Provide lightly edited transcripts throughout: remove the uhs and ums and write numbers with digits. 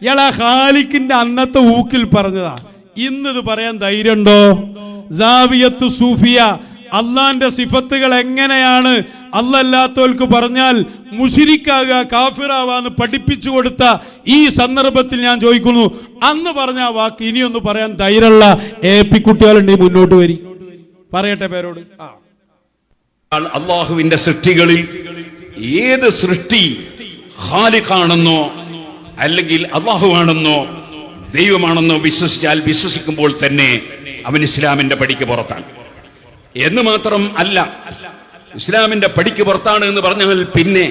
ഇയാളാ ഖാലിക്കിന്റെ അന്നത്തെ ഊക്കിൽ പറഞ്ഞതാ. ഇന്നത് പറയാൻ ധൈര്യമുണ്ടോ? സാവിയത്ത് സൂഫിയ അള്ളാന്റെ സിഫത്തുകൾ എങ്ങനെയാണ് അല്ലല്ലാത്തവർക്ക് പറഞ്ഞാൽ മുശ്രിക്കാകുക, കാഫിറാവാന്ന് പഠിപ്പിച്ചു കൊടുത്ത ഈ സന്ദർഭത്തിൽ ഞാൻ ചോദിക്കുന്നു, അന്ന് പറഞ്ഞ ആ വാക്ക് ഇനിയൊന്ന് പറയാൻ ധൈര്യമുള്ള AP കുട്ടികളുണ്ടെങ്കിൽ മുന്നോട്ട് വരി, പറയട്ടെ പേരോട്. അള്ളാഹുവിന്റെ സൃഷ്ടികളിൽ ഏത് സൃഷ്ടി ഖാലിഖാണെന്നോ അല്ലെങ്കിൽ അള്ളാഹുവാണെന്നോ ദൈവമാണെന്നോ വിശ്വസിക്കുമ്പോൾ തന്നെ അവൻ ഇസ്ലാമിന്റെ പടിക്ക് പുറത്താണ് എന്ന് മാത്രം അല്ല. ഇസ്ലാമിന്റെ പടിക്ക് പുറത്താണ് എന്ന് പറഞ്ഞാൽ പിന്നെ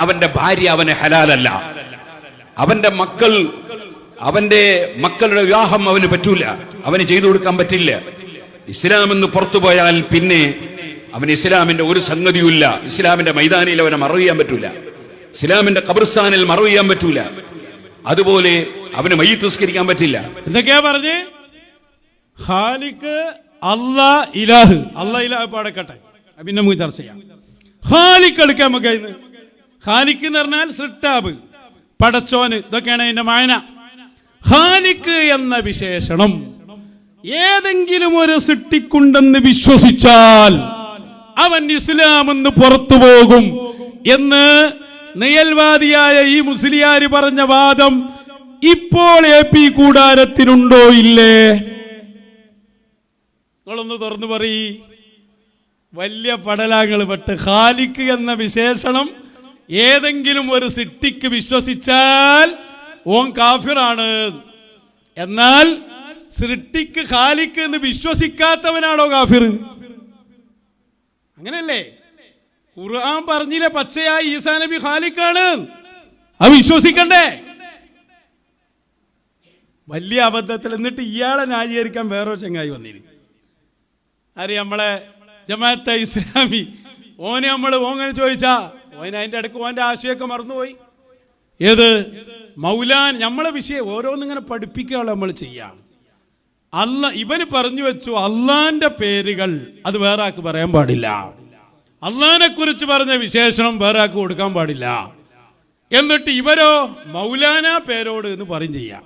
അവന്റെ ഭാര്യ അവന് ഹലാലല്ല, അവന്റെ മക്കളുടെ വിവാഹം അവന് പറ്റൂല, അവന് ചെയ്തു കൊടുക്കാൻ പറ്റില്ല. ഇസ്ലാം എന്ന് പുറത്തു പോയാൽ പിന്നെ അവന് ഇസ്ലാമിന്റെ ഒരു സംഗതിയുമില്ല. ഇസ്ലാമിന്റെ മൈതാനിയിൽ അവനെ മറവ് ചെയ്യാൻ പറ്റൂല, ഇസ്ലാമിന്റെ ഖബർസ്ഥാനിൽ മറവ് ചെയ്യാൻ പറ്റൂല, അതുപോലെ അവന് മയ്യിത്ത് നിസ്കരിക്കാൻ പറ്റില്ല. എന്തൊക്കെയാ പറഞ്ഞ്? ഖാലിഖ് അല്ലാ ഇലാഹ്, അല്ലാ ഇലാഹ് പാടക്കട്ടെ, പിന്നെ നമുക്ക് ചർച്ച ചെയ്യാം. ഖാലിഖ് എടുക്കാൻ നമുക്ക്. ഖാലിഖ് എന്ന് പറഞ്ഞാൽ സൃഷ്ടാവ്, പടച്ചോന്, ഇതൊക്കെയാണ് അതിന്റെ മായന. ഖാലിഖ് എന്ന വിശേഷണം ഏതെങ്കിലും ഒരു സൃഷ്ടിക്കുണ്ടെന്ന് വിശ്വസിച്ചാൽ അവൻ ഇസ്ലാം എന്ന് പുറത്തു പോകും എന്ന് നിയൽവാദിയായ ഈ മുസ്ലിയാര് പറഞ്ഞ വാദം ഇപ്പോൾ AP കൂടാരത്തിനുണ്ടോ ഇല്ലേ? നിങ്ങളൊന്ന് തുറന്നു പറയ്. വലിയ പടലാങ്ങൾ പെട്ട് ഖാലിഖ് എന്ന വിശേഷണം ഏതെങ്കിലും ഒരു സൃഷ്ടിക്ക് വിശ്വസിച്ചാൽ ഓൻ കാഫിറാണ്. എന്നാൽ സൃഷ്ടിക്ക് ഖാലിഖ് എന്ന് വിശ്വസിക്കാത്തവനാണോ കാഫിർ? അങ്ങനെയല്ലേ? ഖുർആൻ പറഞ്ഞില്ലേ പച്ചയായി ഈസാ നബി ഖാലിഖാണ്, അത് വിശ്വസിക്കണ്ടേ? വലിയ അബദ്ധത്തിൽ. എന്നിട്ട് ഇയാളെ ന്യായീകരിക്കാൻ വേറൊരു ചങ്ങായി വന്നിരുന്നു. ആര്? നമ്മളെ ജമാഅത്തെ ഇസ്ലാമി. ഓങ്ങനെ ചോദിച്ചാ ഓന് അതിന്റെ ഇടയ്ക്ക് ഓന്റെ ആശയമൊക്കെ മറന്നുപോയി. ഏത് മൗലാൻ നമ്മളെ വിഷയം ഓരോന്നിങ്ങനെ പഠിപ്പിക്കുകയാണ് നമ്മൾ ചെയ്യാം. ഇവന് പറഞ്ഞു വെച്ചു അള്ളാന്റെ പേരുകൾ അത് വേറെ ആൾക്ക് പറയാൻ പാടില്ല, അള്ളാനെ കുറിച്ച് പറഞ്ഞ വിശേഷണം വേറെ ആൾക്ക് കൊടുക്കാൻ പാടില്ല. എന്നിട്ട് ഇവരോ മൗലാന പേരോട് എന്ന് പറയും ചെയ്യാം.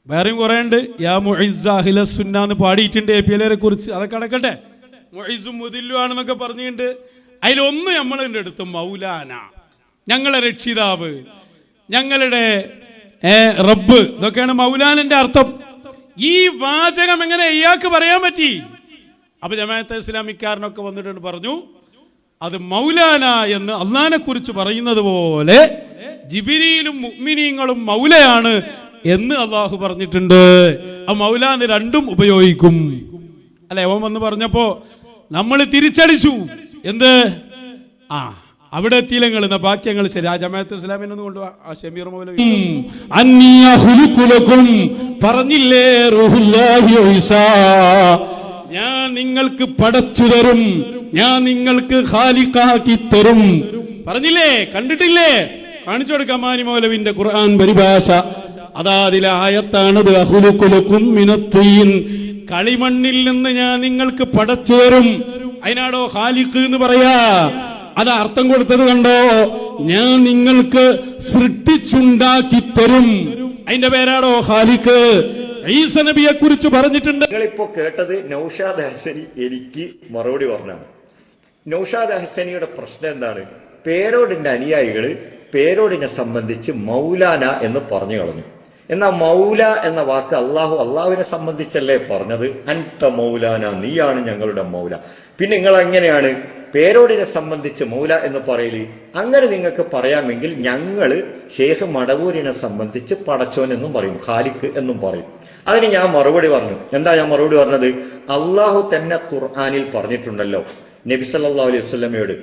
വേറെയും കുറെ ഉണ്ട്. യാ മുഇസ്സ അഹ്ലസ് സുന്ന എന്ന് പാടിയിട്ടുണ്ട് APLരെ കുറിച്ച്. അതൊക്കെ അടക്കട്ടെ. മുഇസ്സും മുദില്ലു ആണെന്നൊക്കെ പറഞ്ഞിട്ടുണ്ട്. അതിലൊന്ന് നമ്മളിൻ്റെ അടുത്ത് മൗലാന, ഞങ്ങളെ രക്ഷിതാവ്, ഞങ്ങളുടെ റബ്ബ്, ഇതൊക്കെയാണ് മൗലാനന്റെ അർത്ഥം. ഈ വാചകം എങ്ങനെ ഇയാൾക്ക് പറയാൻ പറ്റി? അപ്പൊ ജമാഅത്തെ ഇസ്ലാമിക്കാരനൊക്കെ വന്നിട്ടുണ്ട്, പറഞ്ഞു അത് മൗലാന എന്ന് അള്ളാനെ കുറിച്ച് പറയുന്നത് പോലെ ജിബ്രീലും മുഅ്മിനീങ്ങളും മൗലയാണ് എന്ന് അള്ളാഹു പറഞ്ഞിട്ടുണ്ട്. ആ മൗലാന്ന് രണ്ടും ഉപയോഗിക്കും അല്ലെ? ഓൻ വന്ന് പറഞ്ഞപ്പോ നമ്മൾ തിരിച്ചടിച്ചു. എന്ത്? അവിടെ എത്തിയില്ലെങ്കിൽ ബാക്കി ഞങ്ങൾ ശരി. ആ ജമാഅത്ത് ഇസ്ലാമിനെ ഒന്ന് കൊണ്ടുപോവാ. ആ ഷമീർ മൗലവി പറഞ്ഞില്ലേ റൂഹുല്ലാഹി ഈസാ, ഞാൻ നിങ്ങൾക്ക് പടച്ചു തരും, ഞാൻ നിങ്ങൾക്ക് ഖാലിഖാക്കി തരും പറഞ്ഞില്ലേ? കണ്ടിട്ടില്ലേ? കാണിച്ചു കൊടുക്കാം മാനി മൗലവിന്റെ ഖുർആൻ പരിഭാഷ. അതാ അതിലെ ആയത്താണത്. അഖ്ലുഖുലകും മിനത്തീൻ, കളിമണ്ണിൽ നിന്ന് ഞാൻ നിങ്ങൾക്ക് പടച്ചു തരും. അതിനാടോ ഖാലിഖ് എന്ന് പറയാ. അത് അർത്ഥം കൊടുത്തത് കണ്ടോ? ഞാൻ നിങ്ങൾക്ക് സൃഷ്ടിച്ചുണ്ടാക്കി തരും. അതിന്റെ പേരാടോ ഖാലിഖ്. ഈസാ നബിയെ കുറിച്ച് പറഞ്ഞിട്ടുണ്ട്. നിങ്ങളിപ്പോ കേട്ടത് നൗഷാദ് ഹസനി എനിക്ക് മറുപടി പറഞ്ഞാണ്. നൗഷാദ് ഹസനിയുടെ പ്രശ്നം എന്താണ്? പേരോടിന്റെ അനുയായികള് പേരോടിനെ സംബന്ധിച്ച് മൗലാന എന്ന് പറഞ്ഞു കളഞ്ഞു. എന്നാൽ മൗല എന്ന വാക്ക് അള്ളാഹുവിനെ സംബന്ധിച്ചല്ലേ പറഞ്ഞത്? അൻത മൗലാന, നീയാണ് ഞങ്ങളുടെ മൗല. പിന്നെ നിങ്ങൾ എങ്ങനെയാണ് പേരോടിനെ സംബന്ധിച്ച് മൗല എന്ന് പറയല്? അങ്ങനെ നിങ്ങൾക്ക് പറയാമെങ്കിൽ ഞങ്ങള് ഷേഖ് മടവൂരിനെ സംബന്ധിച്ച് പടച്ചോൻ എന്നും പറയും, ഖാലിഖ് എന്നും പറയും. അതിന് ഞാൻ മറുപടി പറഞ്ഞു. എന്താ ഞാൻ മറുപടി പറഞ്ഞത്? അള്ളാഹു തന്നെ ഖുർആനിൽ പറഞ്ഞിട്ടുണ്ടല്ലോ നബി സല്ലല്ലാഹു അലൈഹി വസല്ലമയോട്,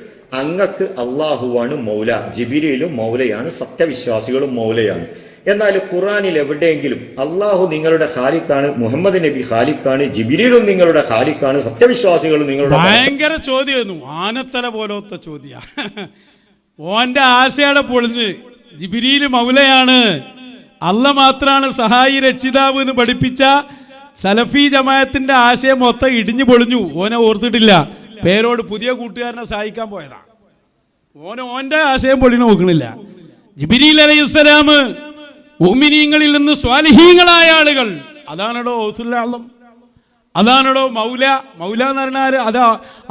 അങ്ങക്ക് അള്ളാഹുവാണ് മൗല, ജിബ്രീലും മൗലയാണ്, സത്യവിശ്വാസികളും മൗലയാണ്. എന്നാൽ ഖുർആനിൽ എവിടെയെങ്കിലും അള്ളാഹു നിങ്ങളുടെ ഖാലിഖാണ്, മുഹമ്മദ് നബി ഖാലിഖാണ്, ജിബ്രീലും നിങ്ങളുടെ ഖാലിഖാണ്, സത്യവിശ്വാസികളും നിങ്ങളുടെ... ഭയങ്കര ചോദ്യമായിരുന്നു, ആനത്തല പോലത്തെ ചോദ്യ. ഓന്റെ ആശയുടെ പൊളിഞ്ഞ് ജിബ്രീല് മൗലയാണ്, അല്ല മാത്രാണ് സഹായി രക്ഷിതാവ് എന്ന് പഠിപ്പിച്ച സലഫി ജമാഅത്തിന്റെ ആശയം മൊത്തം ഇടിഞ്ഞു പൊളിഞ്ഞു. ഓനെ ഓർത്തിട്ടില്ല. പേരോട് പുതിയ കൂട്ടുകാരനെ സഹായിക്കാൻ പോയതാ. ഓന്റെ ആശയം പൊളിഞ്ഞു നോക്കണില്ല. ജിബ്രീൽ അലൈഹിസ്സലാം മുഅ്മിനീങ്ങളിൽ നിന്ന് സ്വാലിഹീങ്ങളായ ആളുകൾ. അതാണോ ഗൗസുൽ ആളം, അതാണോ മൗല. മൗല എന്ന് പറഞ്ഞാൽ അതാ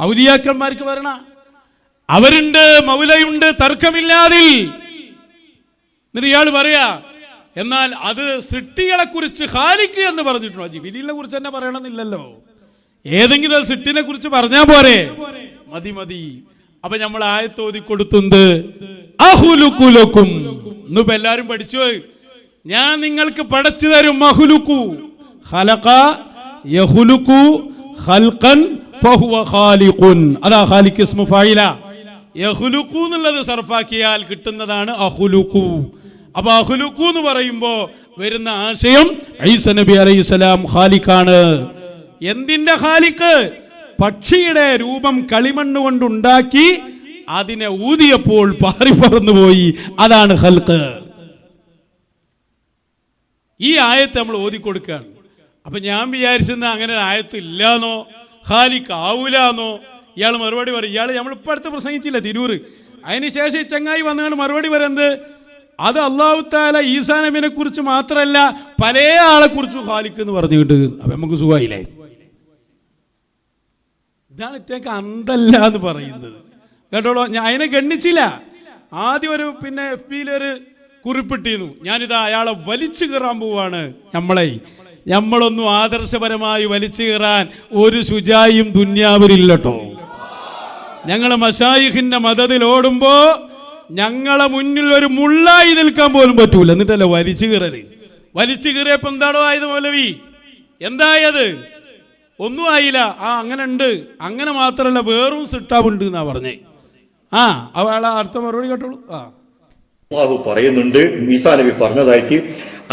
ഔലിയാക്കന്മാർക്ക് വരണ. അവരുണ്ട്, മൗലയുണ്ട്, തർക്കമില്ലാതിൽ. എന്നിട്ട് ഇയാൾ പറയാ എന്നാൽ അത് സൃഷ്ടികളെ കുറിച്ച് ഖാലിഖ് എന്ന് പറഞ്ഞിട്ടുണ്ടോ? ജിബ്രീലിനെ കുറിച്ച് തന്നെ പറയണമെന്നില്ലല്ലോ, ഏതെങ്കിലും ഒരു സൃഷ്ടിനെ കുറിച്ച് പറഞ്ഞാ പോരെ? മതി മതി. അപ്പൊ നമ്മൾ ആയത്ത് ഓതി കൊടുത്തുണ്ട് അഹുലുക്കുലക്കും. ഇന്നിപ്പോ എല്ലാരും പഠിച്ചു, ഞാൻ നിങ്ങൾക്ക് പടച്ചു തരും. അഹുലുക്കു ഖലഖ യഖ്ലുഖു ഖൽഖൻ ഫഹുവ ഖാലിഖുൻ. അതാ ഖാലിഖ് ഇസ്മു ഫായില. യഖ്ലുഖു എന്നുള്ളത് സർഫാക്കിയാൽ കിട്ടുന്നതാണ് അഹുലുക്കു. അപ്പൊ അഹ്ലുക്കു എന്ന് പറയുമ്പോ വരുന്ന ആശയം ഈസ നബി അലൈഹിസ്സലാം ഖാലിഖാണ്. എന്തിന്റെ ഖാലിഖ്? പക്ഷിയുടെ രൂപം കളിമണ്ണ് കൊണ്ടുണ്ടാക്കി അതിനെ ഊതിയപ്പോൾ പാറി പറന്നുപോയി. അതാണ് ഖൽഖ്. ഈ ആയത്ത് നമ്മൾ ഓതിക്കൊടുക്കുകയാണ്. അപ്പൊ ഞാൻ വിചാരിച്ചെന്ന് അങ്ങനെ ഒരു ആയത്ത് ഇല്ലാന്നോ, ഖാലിഖ് ആവൂലാന്നോ. ഇയാൾ മറുപടി പറയും. ഇയാൾ നമ്മളിപ്പോൾ അടുത്ത് പ്രസംഗിച്ചില്ല തിരൂര്. അതിനുശേഷം ഈ ചങ്ങായി വന്നുകൊണ്ട് മറുപടി പറയുന്നത് അത് അല്ലാഹു തആല ഈസാ നബിയെ കുറിച്ച് മാത്രമല്ല പല ആളെ കുറിച്ചും ഖാലിഖ് എന്ന് പറഞ്ഞിട്ട്. അപ്പൊ നമുക്ക് സുഖമായില്ലേ? ഇതാണ് ഇറ്റേക്ക് അന്തല്ല എന്ന് പറയുന്നത്. കേട്ടോളൂ, ഞാൻ അതിനെ ഗണ്ണിച്ചില്ല. ആദ്യം ഒരു FB ഒരു കുറിപ്പിട്ടിരുന്നു, ഞാനിതാ അയാളെ വലിച്ചു കയറാൻ പോവാണ്. നമ്മളൊന്നും ആദർശപരമായി വലിച്ചു കയറാൻ ഒരു ശുജായും ദുന്യാവിലില്ലട്ടോ. ഞങ്ങളെ മശായിഖിന്റെ മദതിൽ ഓടുമ്പോ ഞങ്ങളെ മുന്നിൽ ഒരു മുള്ളായി നിൽക്കാൻ പോലും പറ്റൂല. എന്നിട്ടല്ലേ വലിച്ചു കയറല്. വലിച്ചു കയറിയപ്പോ എന്താണോ ആയത് മൗലവി? എന്തായത്? ഒന്നും ആയില്ല. അങ്ങനെ ഉണ്ട്. അങ്ങനെ മാത്രല്ല വേറും സിട്ടാവുണ്ട് എന്നാ പറഞ്ഞേ. അവളെ അടുത്ത മറുപടി കേട്ടോളൂ. അല്ലാഹു പറയുന്നുണ്ട്, ഈസാ നബി പറഞ്ഞതായിട്ട്,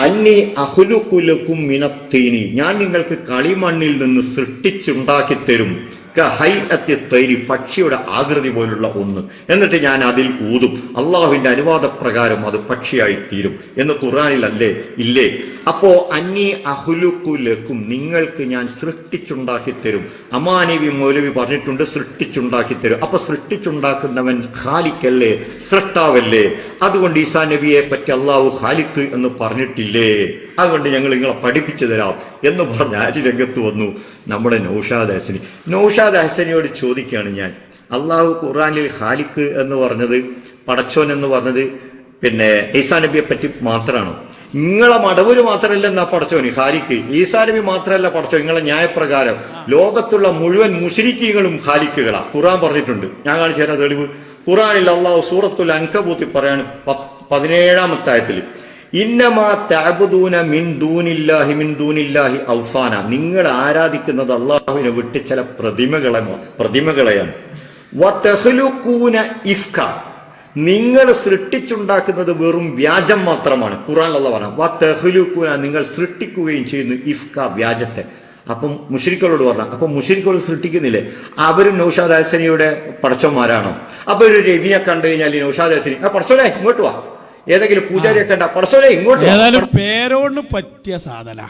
അന്നി അഖ്ലുഖുലകും മിനത്തീനി, ഞാൻ നിങ്ങൾക്ക് കളിമണ്ണിൽ നിന്ന് സൃഷ്ടിച്ചുണ്ടാക്കി തരും. കഹൈഅത്തി തൈരി, പക്ഷിയുടെ ആകൃതി പോലുള്ള ഒന്ന്. എന്നിട്ട് ഞാൻ അതിൽ ഊതും. അള്ളാഹുവിന്റെ അനുവാദപ്രകാരം അത് പക്ഷിയായി തീരും എന്ന് ഖുർആനിൽ അല്ലേ? ഇല്ലേ? അപ്പോ അന്നി അഹ്ലുഖുലകും, നിങ്ങൾക്ക് ഞാൻ സൃഷ്ടിച്ചുണ്ടാക്കി തരും. അമാനവി മൗലവി പറഞ്ഞിട്ടുണ്ട് സൃഷ്ടിച്ചുണ്ടാക്കി തരും. അപ്പൊ സൃഷ്ടിച്ചുണ്ടാക്കുന്നവൻ ഖാലിഖല്ലേ, സൃഷ്ടാവല്ലേ? അതുകൊണ്ട് ഈസാ നബിയെ പറ്റി അള്ളാഹു ഖാലിഖ് എന്ന് പറഞ്ഞിട്ടില്ലേ? അതുകൊണ്ട് ഞങ്ങൾ നിങ്ങളെ പഠിപ്പിച്ചു തരാം എന്ന് പറഞ്ഞ ആര് രംഗത്ത് വന്നു? നമ്മുടെ നൗഷാദ് ഹസനി. നൗഷാദ് ഹസനിയോട് ചോദിക്കുകയാണ് ഞാൻ, അള്ളാഹു ഖുർആനിൽ ഖാലിഖ് എന്ന് പറഞ്ഞത്, പടച്ചോൻ എന്ന് പറഞ്ഞത് ഈസാ നബിയെ പറ്റി മാത്രമാണോ? നിങ്ങളെ മടവൂര് മാത്രമല്ല എന്നാ പടച്ചോന് ഖാലിഖ്. ഈസാ നബി മാത്രമല്ല പടച്ചോൻ. നിങ്ങളെ ന്യായപ്രകാരം ലോകത്തുള്ള മുഴുവൻ മുശ്രിക്കീങ്ങളും ഖാലിഖുകളാ. ഖുർആൻ പറഞ്ഞിട്ടുണ്ട്. ഞാൻ കാണിച്ചു തരാം തെളിവ്. ഖുർആനിൽ അള്ളാഹു സൂറത്തുൽ അൻകബൂത്തിൽ പറയാണ് 17-ാമത്തെ ആയത്തിൽ, ഇന്നമാ തഅബുദൂന മിൻ ദൂനില്ലാഹി ഔസാന, നിങ്ങൾ ആരാധിക്കുന്നത് അള്ളാഹുവിനെ വിട്ട് ചില പ്രതിമകളെയാണ്. വതഖ്ലുഖൂന ഇഫ്ക, നിങ്ങൾ സൃഷ്ടിച്ചുണ്ടാക്കുന്നത് വെറും വ്യാജം മാത്രമാണ്. ഖുർആനിൽ അല്ലാഹു പറഞ്ഞു വതഖ്ലുഖൂന, നിങ്ങൾ സൃഷ്ടിക്കുകയും ചെയ്യുന്നു ഇഫ്ക, വ്യാജത്തെ. അപ്പം മുശ്രിക്കുകളോട് പറഞ്ഞ, അപ്പൊ മുശ്രിക്കുകൾ സൃഷ്ടിക്കുന്നില്ലേ? അവരും നൗഷാദ് ഹസനിയുടെ പടച്ചന്മാരാണോ? അപ്പൊ ഒരു രവിയെ കണ്ടു കഴിഞ്ഞാൽ നൗഷാദ് ഹസനി പടച്ചോനെ ഇങ്ങോട്ട് വാ, ഏതെങ്കിലും പൂജാരിയെ കണ്ട പടച്ചോനെ ഇങ്ങോട്ട്. ഏതായാലും പേരോട് പറ്റിയ സാധന.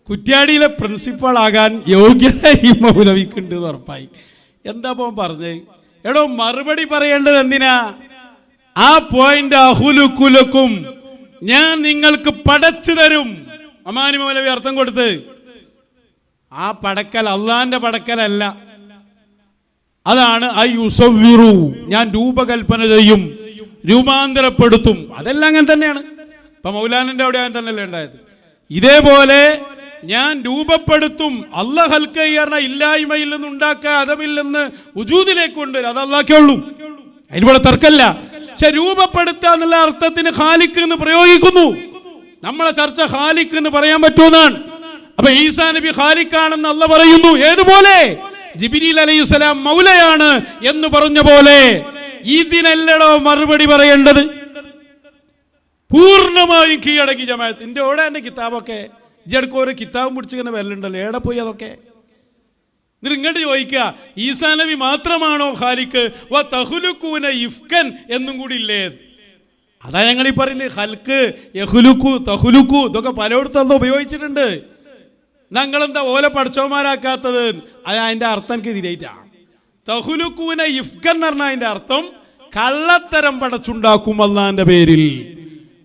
കുറ്റ്യാടിയിലെ പ്രിൻസിപ്പൾ ആകാൻ യോഗ്യത ഈ മൗലവിക്കുണ്ട് ഉറപ്പായി. എന്താ പറഞ്ഞേ? എടോ മറുപടി പറയേണ്ടത് എന്തിനാ? ആ പോയിന്റ് അഹ്ലുഖുലകും, ഞാൻ നിങ്ങൾക്ക് പടച്ചു തരും. അമാനി മൗലവി അർത്ഥം കൊടുത്ത്, ആ പടക്കൽ അള്ളാന്റെ പടക്കലല്ല. അതാണ് യുസവ്വിറു, ഞാൻ രൂപകൽപ്പന ചെയ്യും, രൂപാന്തരപ്പെടുത്തും. അതെല്ലാം അങ്ങനെ തന്നെയാണ്. ഇപ്പൊ മൗലാനന്റെ അവിടെ അങ്ങനെ തന്നെയല്ലേ ഉണ്ടായത്. ഇതേപോലെ ഞാൻ രൂപപ്പെടുത്തും. അള്ളാഹ് ഹൽക്കയ്യറിന ഇല്ലായ്മയിൽ നിന്ന് ഉണ്ടാക്കുക, അതമിൽ നിന്ന് ഉജൂദിലേക്ക് കൊണ്ടുവരും. അത് അള്ളാഹ്ക്കേ ഉള്ളൂ, അതിനിവിടെ തർക്കമില്ല. പക്ഷെ രൂപപ്പെടുത്തുക എന്നുള്ള അർത്ഥത്തിന് ഖാലിഖ് എന്ന് പ്രയോഗിക്കുന്നു. നമ്മളെ ചർച്ച ഖാലിഖ് എന്ന് പറയാൻ പറ്റുമെന്നാണ്. അപ്പൊ ഈസാ നബി ഖാലിഖാണെന്ന് അള്ളാഹ് പറയുന്നു. ഏതുപോലെ ജിബ്രീൽ അലൈഹിസ്സലാം മൗലയാണ് എന്ന് പറഞ്ഞ പോലെ ഇതിനല്ലടോ മറുപടി പറയേണ്ടത്. പൂർണ്ണമായും കീഴടക്കി ജമാഅത്ത്. എന്റെ ഓടെ തന്നെ കിതാബൊക്കെ ഇജടുക്ക ഒരു കിതാബും പിടിച്ചിങ്ങനെ വരലുണ്ടല്ലോ, എവിടെ പോയി അതൊക്കെ? എന്നിട്ട് ഇങ്ങോട്ട് ചോദിക്കുക, ഈസാ നബി മാത്രമാണോ ഖാലിഖ്? വതഖ്ലുഖൂന ഇഫ്കൻ എന്നും കൂടി ഇല്ലേ? അതാ ഞങ്ങൾ ഈ പറയുന്നത്. ഖൽഖ്, യഖ്ലുഖു, തഖ്ലുഖു ഇതൊക്കെ പലയിടത്തും ഉപയോഗിച്ചിട്ടുണ്ട്. ഞങ്ങളെന്താ ഓലെ പഠിച്ചവന്മാരാക്കാത്തത്? അതിന്റെ അർത്ഥം എനിക്ക് ഇതിലേറ്റാ. തഖ്ലുഖൂന ഇഫ്കൻ എന്ന് പറഞ്ഞാൽ അതിന്റെ അർത്ഥം കള്ളത്തരം പടച്ചുണ്ടാക്കും അള്ളാന്റെ പേരിൽ.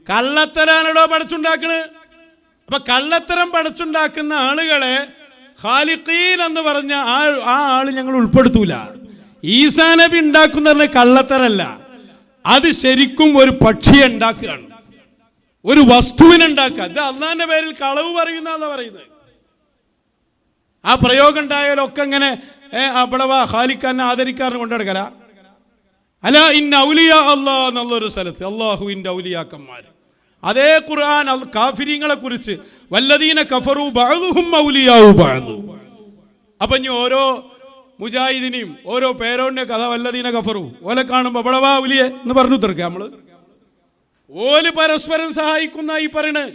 കള്ളത്തരാണല്ലോ പടച്ചുണ്ടാക്കണത്. അപ്പൊ കള്ളത്തരം പടച്ചുണ്ടാക്കുന്ന ആളുകളെ ഖാലിഖീൻ എന്ന് പറഞ്ഞ ആ ആള് ഞങ്ങൾ ഉൾപ്പെടുത്തൂല. ഈസാ നബി ഉണ്ടാക്കുന്ന കള്ളത്തരല്ല, അത് ശരിക്കും ഒരു പക്ഷിയെ ഉണ്ടാക്കുകയാണ്, ഒരു വസ്തുവിനുണ്ടാക്കുക. ഇത് അള്ളാന്റെ പേരിൽ കളവ് പറയുന്ന പറയുന്നത്. ആ പ്രയോഗം ഉണ്ടായാലൊക്കെ ഇങ്ങനെ അവിടെ ഖാലിഖാനെ ആദരിക്കാരനെ കൊണ്ടെടുക്കല. അല ഇന്ന ഔലിയ അല്ലാഹ് എന്നുള്ളൊരു സ്ഥലത്ത് അള്ളാഹുവിന്റെ ഔലിയാക്കന്മാർ, അതേ ഖുർആൻ കാഫിരീങ്ങളെ കുറിച്ച് വല്ലദീന കഫറു ബഅദുഹും ഔലിയാഉ ബഅദ്. അപ്പൊ ഇനി ഓരോ മുജാഹിദിനെയും ഓരോ പേരോന്റെ കഥ വല്ലദീന കഫറു ഓലെ കാണുമ്പോ ബളവാ ഔലിയെ എന്ന് പറഞ്ഞു തീർക്കുക നമ്മള്. ഓല് പരസ്പരം സഹായിക്കുന്ന ഈ പറയണത്.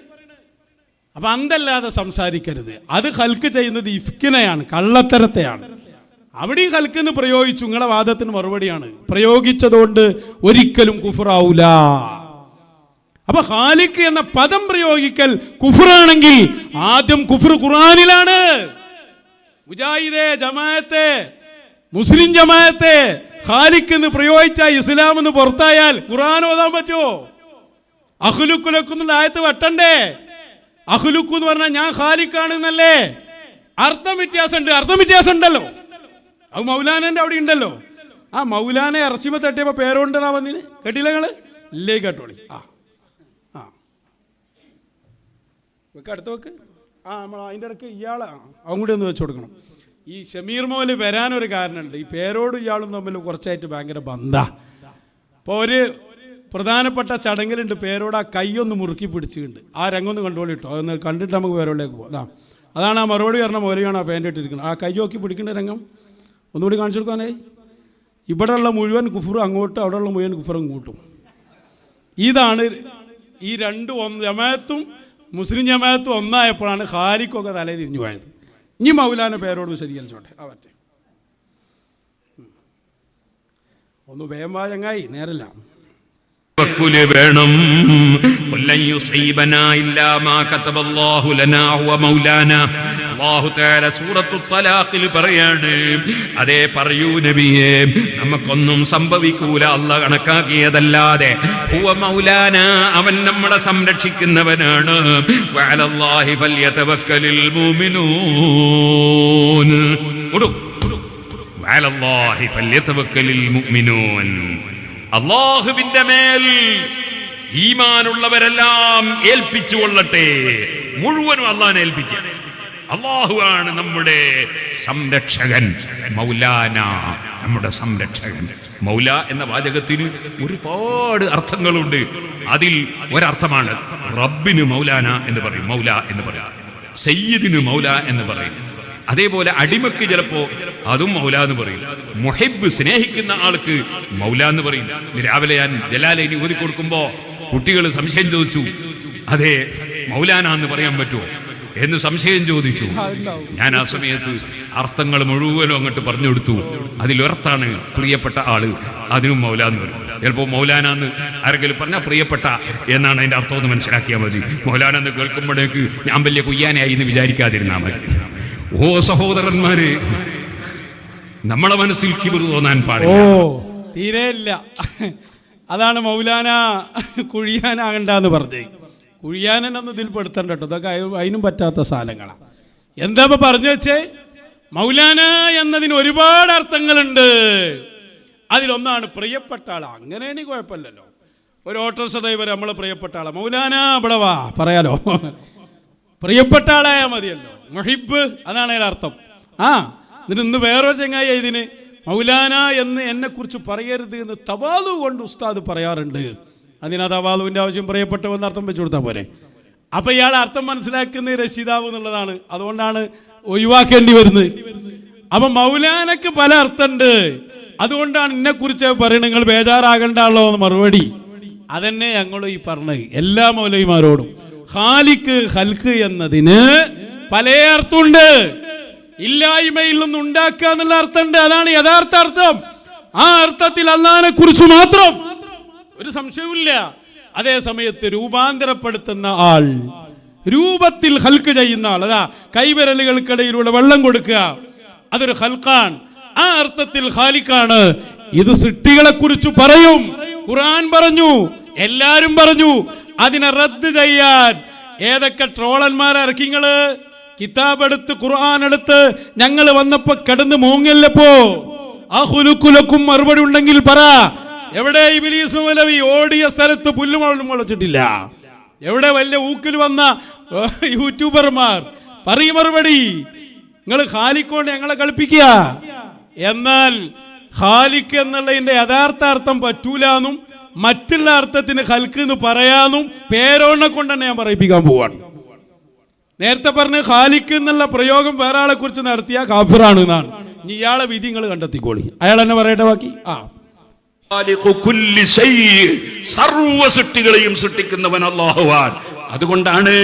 അപ്പൊ അന്തല്ലാതെ സംസാരിക്കരുത്. അത് ഹൽക്ക് ചെയ്യുന്നത് ഇഫ്കിനെയാണ്, കള്ളത്തരത്തെയാണ്. അവിടെയും ഹൽക്കെന്ന് പ്രയോഗിച്ചു. നിങ്ങളെ വാദത്തിന് മറുപടിയാണ്. പ്രയോഗിച്ചതുകൊണ്ട് ഒരിക്കലും കുഫറാവൂല. അപ്പൊ ഖാലിഖ് എന്ന പദം പ്രയോഗിക്കൽ കുഫറാണെങ്കിൽ ആദ്യം കുഫർ ഖുർആനിലാണ്. മുജാഹിദേ, ജമാഅത്തെ, മുസ്ലിം ജമാഅത്തെ ഖാലിഖ് എന്ന് പ്രയോഗിച്ച ഇസ്ലാം എന്ന് പുറത്തായാൽ ഖുർആൻ ഓതാൻ പറ്റുമോ? അഖ്ലുഖുലക്കുന്ന ആയത്ത് വെട്ടണ്ടേ? അഖ്ലുഖു എന്ന് പറഞ്ഞാൽ ഞാൻ ഖാലിഖാണ് എന്നല്ലേ? അർത്ഥം വ്യത്യാസം ഉണ്ടല്ലോ. അത് മൗലാനന്റെ അവിടെ ഉണ്ടല്ലോ. ആ മൗലാനെ ഇറച്ചിമ തട്ടിയപ്പോ പേരോണ്ടെന്നാ വന്നിന്. കേട്ടില്ല നിങ്ങള്? ഇല്ലേ, കേട്ടോളി. അടുത്ത വെക്ക്. നമ്മൾ അതിൻ്റെ ഇടയ്ക്ക് ഇയാളെ അവൻ കൂടി ഒന്ന് വെച്ച് കൊടുക്കണം. ഈ ഷമീർ മോല് വരാനൊരു കാരണമുണ്ട്. ഈ പേരോടും ഇയാളും തമ്മിൽ കുറച്ചായിട്ട് ഭയങ്കര ബന്ധാ. അപ്പോൾ ഒരു പ്രധാനപ്പെട്ട ചടങ്ങിലുണ്ട്, പേരോട് ആ കൈയൊന്ന് മുറുക്കി പിടിച്ചിട്ടുണ്ട്. ആ രംഗൊന്ന് കണ്ടോളിട്ടോ, അതൊന്ന് കണ്ടിട്ട് നമുക്ക് പേരോടിലേക്ക് പോകാം. അതാണ് ആ മറുപടി പറഞ്ഞ മോലെയാണ് ആ പാൻ്റ് ഇട്ടിരിക്കുന്നത്. ആ കൈ നോക്കി പിടിക്കേണ്ട രംഗം ഒന്നുകൂടി കാണിച്ചു കൊടുക്കാനായി. ഇവിടെയുള്ള മുഴുവൻ കുഫറും അങ്ങോട്ടും, അവിടെയുള്ള മുഴുവൻ കുഫറും ഇങ്ങോട്ടും. ഇതാണ് ഈ രണ്ടും ജമാഅത്തും മുസ്ലിം ജമാഅത്തും ഒന്നായപ്പോഴാണ് ഖാലിഖൊക്കെ തലേ തിരിഞ്ഞു പോയത്. ഇനി മൗലാന പേരോട് വിശദീകരിച്ചോട്ടെ. ആവട്ടെ, ഒന്ന് വേഗം വാ ചങ്ങായി, നേരല്ല. വേണം പറയാണ്. അതേ പറയൂ നബിയേ, നമുക്കൊന്നും സംഭവിക്കൂല അല്ലാഹ് കണക്കാക്കിയതല്ലാതെ. ഹുവ മൗലാന, അവൻ നമ്മളെ സംരക്ഷിക്കുന്നവനാണ്. വഅലല്ലാഹി ഫൽയതവക്കലിൽ മുഅ്മിനൂൻ. വഅലല്ലാഹി ഫൽയതവക്കലിൽ മുഅ്മിനൂൻ. അല്ലാഹുവിന്റെ മേൽ ഈമാനുള്ളവരെല്ലാം ഏൽപ്പിച്ചു കൊള്ളട്ടെ. മുഴുവനും അല്ലാഹുവിനെ ഏൽപ്പിക്കുക. അല്ലാഹുവാണ് നമ്മുടെ സംരക്ഷകൻ. മൗലാന, നമ്മുടെ സംരക്ഷകൻ. മൗല എന്ന വാചകത്തിന് ഒരുപാട് അർത്ഥങ്ങളുണ്ട്. അതിൽ ഒരർത്ഥമാണ് റബ്ബിന് മൗലാന എന്ന് പറയും, മൗല എന്ന് പറയും. സയ്യിദിന് മൗല എന്ന് പറയും. അതേപോലെ അടിമക്ക് ചിലപ്പോ അതും മൗല എന്ന് പറയും. മുഹിബ്, സ്നേഹിക്കുന്ന ആൾക്ക് മൗല എന്ന് പറയും. രാവിലെ ഞാൻ ജലാലൈനി ഊതി കൊടുക്കുമ്പോ കുട്ടികൾ സംശയം ചോദിച്ചു, അതെ മൗലാന എന്ന് പറയാൻ പറ്റുമോ എന്ന് സംശയം ചോദിച്ചു. ഞാൻ ആ സമയത്ത് അർത്ഥങ്ങൾ മുഴുവനും അങ്ങോട്ട് പറഞ്ഞു കൊടുത്തു. അതിലൊരർത്താണ് പ്രിയപ്പെട്ട ആള്, അതിനും മൗല എന്ന് പറയും. ചിലപ്പോൾ മൗലാന എന്ന് ആരെങ്കിലും പറഞ്ഞാൽ പ്രിയപ്പെട്ട എന്നാണ് അതിന്റെ അർത്ഥം എന്ന് മനസ്സിലാക്കിയാൽ മതി. മൗലാന എന്ന് കേൾക്കുമ്പോഴേക്ക് ഞാൻ വലിയ കുയ്യാനായി എന്ന് വിചാരിക്കാതിരുന്നാൽ മതി. ഓ സഹോദരന്മാര്, നമ്മളെ മനസ്സിൽ കിബിർ തോന്നാൻ പാടില്ല. തീരെയില്ല. അതാണ് മൗലാന കുഴിയാനാകണ്ടെന്ന് പറഞ്ഞേ. കുഴിയാനൊന്നും ഇതിൽ പെടുത്തണ്ട കേട്ടോ, ഇതൊക്കെ അതിനും പറ്റാത്ത സാധനങ്ങളാണ്. എന്താ ഇപ്പൊ പറഞ്ഞു വെച്ചേ? മൗലാന എന്നതിന് ഒരുപാട് അർത്ഥങ്ങളുണ്ട്. അതിലൊന്നാണ് പ്രിയപ്പെട്ട ആളാ. അങ്ങനെയാണെങ്കിൽ കുഴപ്പമില്ലല്ലോ. ഒരു ഓട്ടോറിക്ഷ ഡ്രൈവർ നമ്മളെ പ്രിയപ്പെട്ട ആളാ, മൗലാന ഇവിടെ വാ പറയാലോ. പ്രിയപ്പെട്ട ആളായാൽ മതിയല്ലോ. മുഹിബ്, അതാണ് അതിൻ്റെ അർത്ഥം. എന്നിട്ട് ഇന്ന് വേറൊരു ചങ്ങായി ഇതിന് മൗലാന എന്ന് എന്നെ കുറിച്ച് പറയരുത് എന്ന് തവാലു കൊണ്ട് ഉസ്താദ് പറയാറുണ്ട്. അതിനാ തവാലുവിൻ്റെ ആവശ്യം? പ്രിയപ്പെട്ടവെന്ന് അർത്ഥം വെച്ചു കൊടുത്താൽ പോരെ. അപ്പൊ ഇയാൾ അർത്ഥം മനസ്സിലാക്കുന്ന രക്ഷിതാവ് എന്നുള്ളതാണ്. അതുകൊണ്ടാണ് ഒഴിവാക്കേണ്ടി വരുന്നത്. അപ്പൊ മൗലാനക്ക് പല അർത്ഥമുണ്ട്. അതുകൊണ്ടാണ് എന്നെ കുറിച്ച് പറയണത്, നിങ്ങൾ ബേജാറാകണ്ടല്ലോ എന്ന് മറുപടി. അതന്നെ ഞങ്ങൾ ഈ പറഞ്ഞത് എല്ലാ മൗലവിമാരോടും. ഖാലിഖ്, ഖൽഖ് എന്നതിന് പല അർത്ഥമുണ്ട്. ഇല്ലായ്മയിൽ നിന്ന് ഉണ്ടാക്കുക എന്നുള്ള അർത്ഥമുണ്ട്. അതാണ് യഥാർത്ഥ അർത്ഥം. ആ അർത്ഥത്തിൽ അല്ലാഹുവിനെ കുറിച്ച് മാത്രം ഒരു സംശയവുമില്ല. അതേ സമയത്ത് രൂപാന്തരപ്പെടുത്തുന്ന ആൾ, രൂപത്തിൽ ഖൽഖ് ചെയ്യുന്ന ആൾ, അതാ കൈവിരലുകൾക്കിടയിലൂടെ വെള്ളം കൊടുക്കുക, അതൊരു ഖൽഖാൻ. ആ അർത്ഥത്തിൽ ഖാലിഖാണ്. ഇത് സൃഷ്ടികളെ കുറിച്ച് പറയും. ഖുർആൻ പറഞ്ഞു, എല്ലാരും പറഞ്ഞു. അതിനെ റദ്ദ് ചെയ്യാൻ ഏതൊക്കെ ട്രോളന്മാരെ ഇറക്കിങ്ങള്? കിതാബ് എടുത്ത് ഖുർആൻ എടുത്ത് ഞങ്ങൾ വന്നപ്പോ കിടന്ന് മൂങ്ങല്ലപ്പോ ആ ഹുലുക്കുലക്കും മറുപടി ഉണ്ടെങ്കിൽ പറ. എവിടെ ഇബ്ലീസ് മൗലവി ഓടിയ സ്ഥലത്ത് പുല്ലുമുളകും മുളച്ചിട്ടില്ല? എവിടെ വലിയ ഊക്കിൽ വന്ന യൂട്യൂബർമാർ? പറയും മറുപടി. നിങ്ങൾ ഖാലിക്കോണ്ട് ഞങ്ങളെ കളിപ്പിക്കുക. എന്നാൽ ഖാലിക്ക് എന്നുള്ളതിന്റെ യഥാർത്ഥ അർത്ഥം പറ്റൂലെന്നും മറ്റുള്ള അർത്ഥത്തിന് ഖൽക്ക് എന്ന് പറയാനും പേരോണ്ണെ കൊണ്ട് തന്നെ ഞാൻ പറയിപ്പിക്കാൻ പോവാണ്. നേരത്തെ പറഞ്ഞ് ഖാലിക്ക് എന്നുള്ള പ്രയോഗം വേറെ ആളെ കുറിച്ച് നടത്തിയ കാഫിറാണ് എന്നാണ്. ഇനി ഇയാളെ വിധി നിങ്ങൾ കണ്ടെത്തിക്കോളി. അയാൾ എന്നെ പറയട്ടെ ബാക്കി. സർവ സൃഷ്ടികളെയും സൃഷ്ടിക്കുന്നവൻ അല്ലാഹുവാണ്. അതുകൊണ്ടാണ്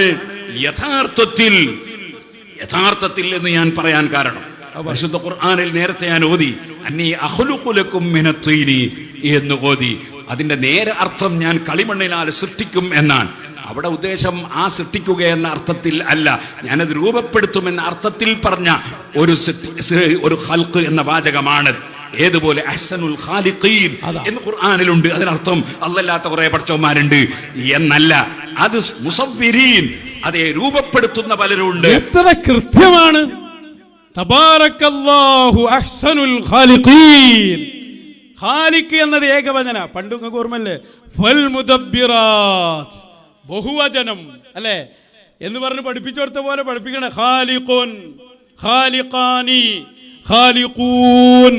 യഥാർത്ഥത്തിൽ എന്ന് ഞാൻ പറയാൻ കാരണം, പരിശുദ്ധ ഖുർആനിൽ നേരത്തെ ഞാൻ ഓതി അന്നീ അഖ്ലുഖു ലക്കും മിനത്തീനി എന്ന് ഓതി. അതിന്റെ നേരെ അർത്ഥം ഞാൻ കളിമണ്ണിനാൽ സൃഷ്ടിക്കും എന്നാണ്. അവിടെ ഉദ്ദേശം ആ സൃഷ്ടിക്കുക എന്ന അർത്ഥത്തിൽ അല്ല, ഞാനത് രൂപപ്പെടുത്തുമെന്ന അർത്ഥത്തിൽ പറഞ്ഞ ഒരു ഖൽഖ് എന്ന വാചകമാണ്. ഏതുപോലെ അഹ്സനുൽ ഖാലിഖീൻ എന്ന് ഖുർആനിലുണ്ട്. അതിനർത്ഥം അല്ലാത്ത കുറെ പഠിച്ചവന്മാരുണ്ട് എന്നല്ല. അത് മുസവ്വിരീൻ, അതേ രൂപപ്പെടുത്തുന്ന പലരുണ്ട്. എത്ര കൃത്യമാണ്. തബാറക്കല്ലാഹു അഹ്സനുൽ ഖാലിഖീൻ. ഖാലിഖ് എന്നത് ഏകവചന. പണ്ട് നിങ്ങൾക്ക് ഓർമ്മല്ലേ? ഫൽ മുദബ്ബിറാത്ത് ബഹുവചനം അല്ലേ എന്ന് പറഞ്ഞ് പഠിപ്പിച്ചു കൊടുത്ത പോലെ പഠിപ്പിക്കണേ. ഖാലിഖുൻ, ഖാലിഖാനി, ഖാലിഖൂൻ,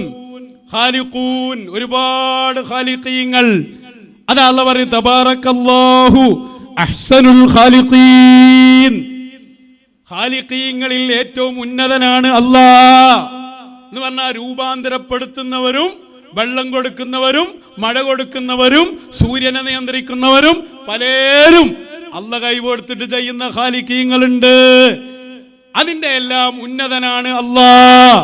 ഖാലിഖൂൻ, ഒരുപാട് ഖാലിഖീങ്ങൾ. അതാ അല്ലാഹു പറഞ്ഞു തബാറക്കല്ലാഹു അഹ്സനുൽ ഖാലിഖീൻ. ഖാലിഖീങ്ങളിൽ ഏറ്റവും ഉന്നതനാണ് അല്ലാഹ് എന്ന് പറഞ്ഞാൽ രൂപാന്തരപ്പെടുത്തുന്നവരും വെള്ളം കൊടുക്കുന്നവരും മഴ കൊടുക്കുന്നവരും സൂര്യനെ നിയന്ത്രിക്കുന്നവരും പലരും അല്ലാഹ് കൈകൊടുത്തിട്ട് ചെയ്യുന്ന ഖാലിഖീങ്ങളുണ്ട്. അതിന്റെ എല്ലാം ഉന്നതനാണ് അല്ലാഹ്.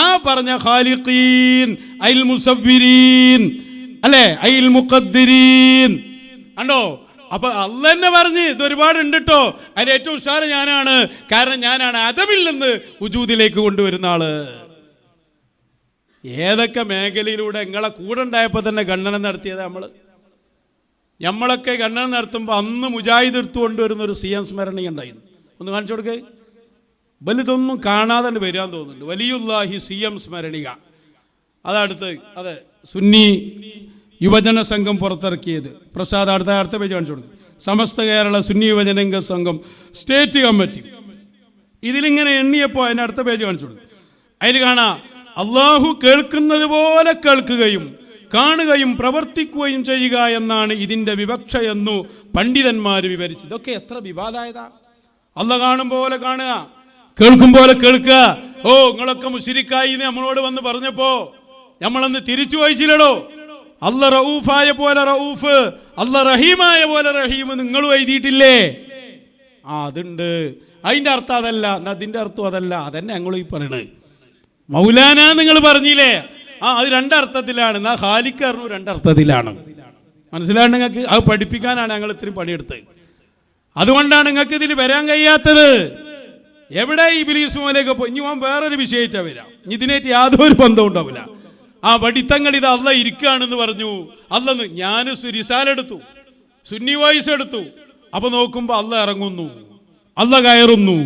ആ പറഞ്ഞ ഖാലിഖീൻ അൽ മുസവ്വിരീൻ അല്ലേ, അൽ മുഖദ്ദിരീൻ കണ്ടോ? അപ്പൊ അല്ലാഹ് തന്നെ പറഞ്ഞ് ഇത് ഒരുപാട് ഉണ്ട് കേട്ടോ. അതിൽ ഏറ്റവും ഉഷാറ് ഞാനാണ്. കാരണം ഞാനാണ് അദമിൽ നിന്ന് വുജൂദിലേക്ക് കൊണ്ടുവരുന്ന ആള്. ഏതൊക്കെ മേഖലയിലൂടെ നിങ്ങളെ കൂടെ ഉണ്ടായപ്പോൾ തന്നെ ഗണ്ണനം നടത്തിയത് നമ്മളൊക്കെ ഗണ്ണനം നടത്തുമ്പോൾ അന്ന് മുജാഹിദ് എടുത്തു കൊണ്ടുവരുന്ന ഒരു CM സ്മരണ ഉണ്ടായിരുന്നു. ഒന്ന് കാണിച്ചു കൊടുക്കേ. വലുതൊന്നും കാണാതെ തന്നെ വരാൻ തോന്നുന്നുണ്ട്. വലിയുല്ലാഹി CM സ്മരണിക. അതടുത്ത് അതെ സുന്നി യുവജന സംഘം പുറത്തിറക്കിയത്. പ്രസാദ് അടുത്ത പേജ് കാണിച്ചു കൊടുക്കും. സമസ്ത കേരള സുന്നി യുവജന സംഘം സ്റ്റേറ്റ് കമ്മിറ്റി. ഇതിലിങ്ങനെ എണ്ണിയപ്പോൾ അതിൻ്റെ അടുത്ത പേജ് കാണിച്ചു കൊടുക്കും. അതിൽ കാണാം അള്ളാഹു കേൾക്കുന്നത് പോലെ കേൾക്കുകയും കാണുകയും പ്രവർത്തിക്കുകയും ചെയ്യുക എന്നാണ് ഇതിൻ്റെ വിവക്ഷ എന്നു പണ്ഡിതന്മാർ വിവരിച്ചു. ഇതൊക്കെ എത്ര വിവാദായതാ. അള്ളാഹ് കാണും പോലെ കാണുക, കേൾക്കും പോലെ കേൾക്കുക. ഓ നിങ്ങളൊക്കെ മുശ്രിക്കായി നമ്മളോട് വന്ന് പറഞ്ഞപ്പോ നമ്മളന്ന് തിരിച്ചു വായിച്ചില്ലടോ. അല്ലാഹ് റഊഫായ പോലെ റഊഫ്, അല്ലാഹ് റഹീമായ പോലെ റഹീം നിങ്ങളും എഴുതിയിട്ടില്ലേ? അതുണ്ട്. അതിൻ്റെ അർത്ഥം അതല്ല. അതിൻ്റെ അർത്ഥം അതല്ല. അതന്നെ ഞങ്ങൾ ഈ പറയണത്. മൗലാന നിങ്ങൾ പറഞ്ഞില്ലേ? അത് രണ്ടർത്ഥത്തിലാണ്. എന്നാ ഖാലിഖ് പറഞ്ഞു രണ്ടർത്ഥത്തിലാണ്. മനസ്സിലാണ് നിങ്ങൾക്ക്? അത് പഠിപ്പിക്കാനാണ് ഞങ്ങൾ ഇത്രയും പണിയെടുത്തത്. അതുകൊണ്ടാണ് നിങ്ങൾക്ക് ഇതിൽ വരാൻ കഴിയാത്തത്. എവിടെ ഇബ്ലീസ് മോലേക്ക് പോയി? ഇനി പോകാൻ വേറൊരു വിഷയമായിട്ടാണ് വരാം. ഇതിനായിട്ട് യാതൊരു ബന്ധവും ഉണ്ടാവില്ല. ആ വടിത്തങ്ങൾ ഇത് അല്ലാഹ് ഇരിക്കുകയാണെന്ന് പറഞ്ഞു. അല്ലെന്ന് ഞാൻ റിസാലെടുത്തു, സുന്നി വോയിസ് എടുത്തു. അപ്പൊ നോക്കുമ്പോ അല്ലാഹ് ഇറങ്ങുന്നു, അല്ലാഹ് കയറുന്നു,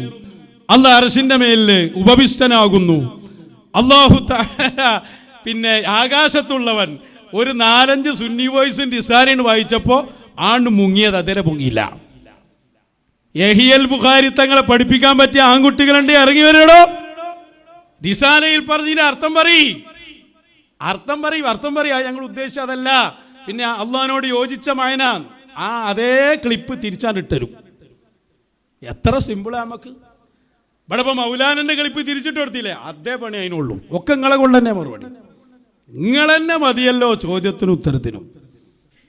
അല്ലാഹ് അർശിന്റെ മേലില് ഉപവിഷ്ടനാകുന്നു. അല്ലാഹു തആല പിന്നെ ആകാശത്തുള്ളവൻ. ഒരു 4-5 സുന്നി വോയിസിന്റെ റിസാലിന് വായിച്ചപ്പോ ആണ്ട് മുങ്ങിയത് അതേരെ മുങ്ങിയില്ല. യഹിയൽ ബുഖാരി തങ്ങളെ പഠിപ്പിക്കാൻ പറ്റിയ ആൺകുട്ടികളുണ്ട്, ഇറങ്ങി വരടോ. റിസാലയിൽ പറഞ്ഞതിന്റെ അർത്ഥം പറയും. ഞങ്ങൾ ഉദ്ദേശിച്ച അതല്ല. പിന്നെ അള്ളാഹിനോട് യോജിച്ച മയന അതേ ക്ലിപ്പ് തിരിച്ചാണ്ടിട്ടരും. എത്ര സിമ്പിളാ നമുക്ക്. ഇവിടെ ഇപ്പൊ മൗലാനന്റെ ക്ലിപ്പ് തിരിച്ചിട്ട് കൊടുത്തില്ലേ? അതേ പണി അതിനുള്ളൂ. ഒക്കെ നിങ്ങളെ കൊണ്ട് തന്നെ മറുപടി. നിങ്ങളെന്നെ മതിയല്ലോ ചോദ്യത്തിനും ഉത്തരത്തിനും.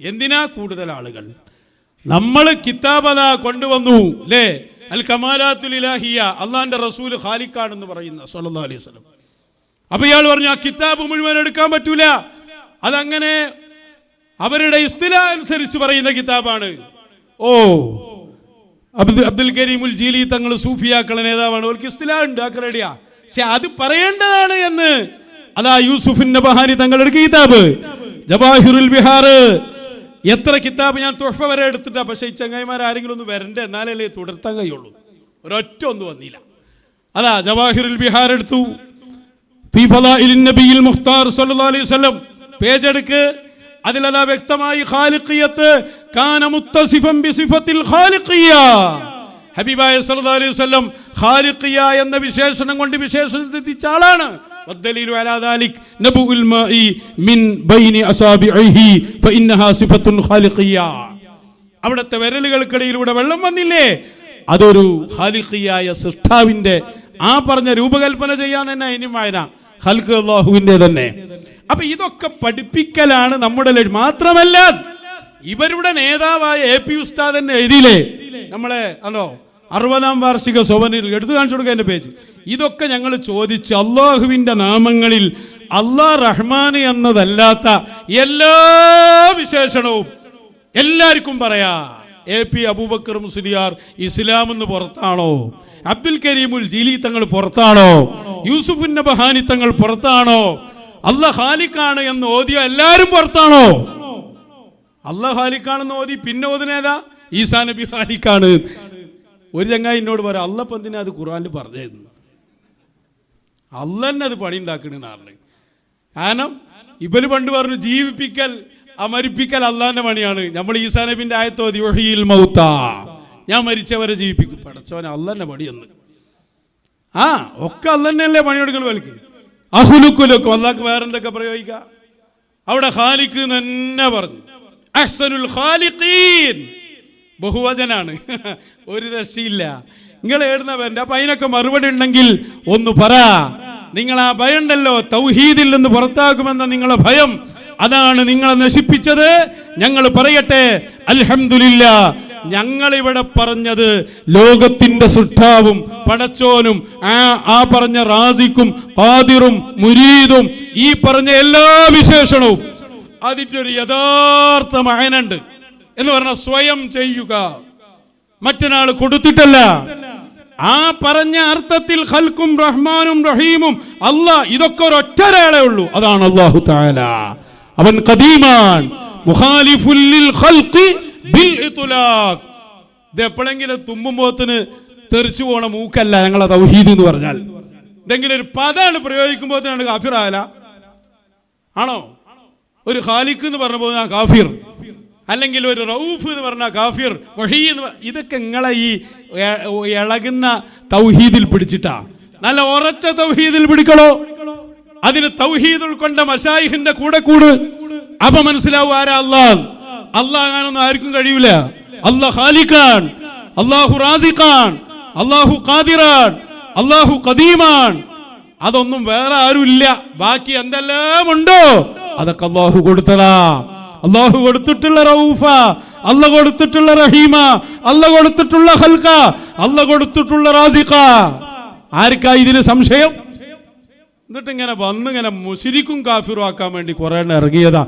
എന്തിനാ കൂടുതൽ ആളുകൾ? നമ്മൾ കിതാബത കൊണ്ടുവന്നു അല്ലേ? അൽ കമാലാത്തുൽ ഇലാഹിയ, അള്ളാന്റെ റസൂൽ ഖാലിഖാണെന്ന് പറയുന്ന സല്ലല്ലാഹു അലൈഹി വസല്ലം. അപ്പൊ ഇയാൾ പറഞ്ഞു ആ കിതാബ് മുഴുവൻ എടുക്കാൻ പറ്റൂല, അതങ്ങനെ അവരുടെ ഇസ്തിലാ അനുസരിച്ച് പറയുന്ന കിതാബാണ്. ഓ അബ്ദുൽ കരീമുൽ ജീലി തങ്ങൾ സൂഫിയാക്കളെ നേതാവാണ്. അവർക്ക് ഇസ്തിലാ ഉണ്ട്, ആക്ക് റെഡിയാ. പക്ഷെ അത് പറയേണ്ടതാണ് എന്ന് അതാ യൂസുഫിൻ നബഹാനി തങ്ങളുടെ കിതാബ് ജവാഹിറുൽ ബിഹാർ എത്ര കിതാബ് ഞാൻ തുഹഫ വരെ എടുത്തിട്ടാ. പക്ഷേ ഈ ചങ്ങായിമാർ ആരെങ്കിലും ഒന്ന് വരണ്ടേ, എന്നാലല്ലേ തുടർത്താൻ കഴിയുള്ളൂ. ഒരൊറ്റ ഒന്നും വന്നില്ല. അതാ ജവാഹിറുൽ ബിഹാർ എടുത്തു, ഫീ ഫളാഇലിൻ നബിയിൽ മുഖ്താർ സല്ലല്ലാഹു അലൈഹി വസല്ലം, പേജ് എടുക്ക്. അതിലതാ വ്യക്തമായി ഖാലിഖിയത്ത് കാന മുത്തസിഫൻ ബിസിഫത്തിൽ ഖാലിഖിയ, ഹബീബായ സല്ലല്ലാഹു അലൈഹി വസല്ലം ഖാലിഖിയ എന്ന വിശേഷണം കൊണ്ട് വിശേഷിച്ച ആളാണ്. വദ്ദലീലു അലാ ദാലിക് നബുൽ മാഇ മിൻ ബൈനി അസാബിഇഹി ഫഇന്നഹാ സിഫത്തുൻ ഖാലിഖിയ. അവിടുത്തെ വിരലുകൾക്കിടയിലൂടെ വെള്ളം വന്നില്ലേ, അതൊരു ഖാലിഖിയായ സൃഷ്ടാവിന്റെ ആ പറഞ്ഞ രൂപകൽപ്പന ചെയ്യാൻ തന്നെ ഇനി വായന ഖൽഖ് അല്ലാഹുവിന്റെ തന്നെ. അപ്പൊ ഇതൊക്കെ പഠിപ്പിക്കലാണ് നമ്മുടെ ലക്ഷ്യം. മാത്രമല്ല ഇവരുടെ നേതാവായ AP ഉസ്താദ് തന്നെ എഴുതിയില്ലേ നമ്മളെ 60ാം വാർഷിക സൊവനീർ, എടുത്തു കാണിച്ചു കൊടുക്കുക എൻ്റെ പേജ്. ഇതൊക്കെ ഞങ്ങൾ ചോദിച്ച് അള്ളാഹുവിൻ്റെ നാമങ്ങളിൽ അള്ളാഹ് റഹ്മാൻ എന്നതല്ലാത്ത എല്ലാ വിശേഷണവും എല്ലാവർക്കും പറയാ. AP അബൂബക്കർ മുസ്ലിയാർ ഇസ്ലാം എന്ന് പുറത്താണോ? അബ്ദുൽ കരീമുൽ ജീലി തങ്ങൾ പുറത്താണോ? യൂസുഫ് നബഹാനി തങ്ങൾ പുറത്താണോ? അള്ളാഹ് ഖാലിഖാണ് എന്ന് ഓതിയ എല്ലാവരും പുറത്താണോ? അള്ളാഹ് ഖാലിഖാണെന്ന് ഓതി പിന്നെ ഓതിനേതാ? ഈസാ നബി ഖാലിഖാണ്. ഒരു ചങ്ങായി എന്നോട് പറയാം, അള്ളപ്പം എന്തിനാ അത് ഖുർആനിൽ പറഞ്ഞിരുന്നു? അള്ളന്നെ അത് പണി ഉണ്ടാക്കണെന്ന് പറഞ്ഞു. കാരണം ഇവര് പണ്ട് പറഞ്ഞു ജീവിപ്പിക്കൽ മരിപ്പിക്കൽ അള്ളാന്റെ പണിയാണ്. നമ്മൾ ഈസാ നബിന്റെ ആയത്തോ യുഹ്യിൽ മൗത്ത, ഞാൻ മരിച്ചവരെ ജീവിപ്പിക്കും. പടച്ചോനെ അള്ളന്നെ പണിയെന്ന്. ഒക്കെ അള്ളന്നല്ലേ പണിയെടുക്കൽ വലിക്ക്. അഹുലുക്കുലക്കും അള്ളാഹ്ക്ക് വേറെന്തൊക്കെ പ്രയോഗിക്കാം. അവിടെ ഖാലിഖ് തന്നെ പറഞ്ഞു. അഹ്സനുൽ ഖാലിഖീൻ ബഹുവചനാണ്, ഒരു രക്ഷയില്ല. നിങ്ങൾ എഴുതുന്നവൻ്റെ അപ്പൊ അതിനൊക്കെ മറുപടി ഉണ്ടെങ്കിൽ ഒന്ന് പറ. നിങ്ങൾ ആ ഭയം ഉണ്ടല്ലോ, തൗഹീദിൽ നിന്ന് പുറത്താക്കുമെന്ന നിങ്ങളെ ഭയം, അതാണ് നിങ്ങളെ നശിപ്പിച്ചത്. ഞങ്ങൾ പറയട്ടെ, അൽഹംദുലില്ലാ, ഞങ്ങളിവിടെ പറഞ്ഞത് ലോകത്തിന്റെ സൃഷ്ടാവും പടച്ചോനും ആ പറഞ്ഞ റാസിക്കും ഖാദിറും മുരീദും ഈ പറഞ്ഞ എല്ലാ വിശേഷണവും അതിൻ്റെ ഒരു യഥാർത്ഥ മഅനയുണ്ട് എന്ന് പറഞ്ഞാൽ സ്വയം ചെയ്യുക, മറ്റൊരാൾ കൊടുത്തിട്ടല്ല. ആ പറഞ്ഞ അർത്ഥത്തിൽ ഖൽഖും റഹ്മാനും റഹീമും അല്ലാഹ്, ഇതൊക്കെ ഒരൊറ്റൊരാളേ ഉള്ളൂ, അതാണ് അല്ലാഹു തആല. അവൻ ഖദീമാൻ മുഖാലിഫുൽ ലിൽ ഖൽഖി ബിൽ ഇത്ലാഖ്. ഇത് എപ്പോഴെങ്കിലും തുമ്മുമ്പോത്തിന് തെറിച്ചു പോണ മൂക്കല്ല ഞങ്ങളെ തൗഹീദ് എന്ന് പറഞ്ഞാൽ. ഇതെങ്കിലും ഒരു പദമാണ് പ്രയോഗിക്കുമ്പോഴത്തേനാണ് കാഫിർ ആയാല ആണോ? ഒരു ഖാലിഖ് എന്ന് പറഞ്ഞ പോലെ കാഫിർ, അല്ലെങ്കിൽ ഒരു റൌഫ് എന്ന് പറഞ്ഞാൽ കാഫിർ, വഹീ എന്ന് ഇതൊക്കെ നിങ്ങളെ ഈ ഇളകുന്ന തൗഹീദിൽ പിടിച്ചിട്ടാ. നല്ല ഉറച്ച തൗഹീദിൽ പിടിക്കണോ? അതിന് തൗഹീദ് ഉൾക്കൊണ്ട മശായിഖിന്റെ കൂടെ കൂട്. അപ്പൊ മനസ്സിലാവും ആരാ അല്ലാഹ്. അല്ലാഹ് ആർക്കും കഴിയൂല. അല്ലാഹ് ഖാലിഖാൻ, അല്ലാഹു റാസിഖാൻ, അല്ലാഹു ഖാദിറാൻ, അല്ലാഹു ഖദീമാൻ. അതൊന്നും വേറെ ആരുമില്ല. ബാക്കി എന്തെല്ലാം ഉണ്ടോ അതൊക്കെ അല്ലാഹു കൊടുത്തതാ. അല്ലാഹു കൊടുത്തിട്ടുള്ള റഊഫ, അല്ലാഹു കൊടുത്തിട്ടുള്ള റഹീമ, അല്ലാഹു കൊടുത്തിട്ടുള്ള ഖൽഖ, അല്ലാഹു കൊടുത്തിട്ടുള്ള റാസിഖ. ആർക്കാ ഇതിന് സംശയം? എന്നിട്ട് ഇങ്ങനെ വന്നിങ്ങനെ മുശ്രിക്കും കാഫിറും ആക്കാൻ വേണ്ടി കുറെ ഇറങ്ങിയതാ.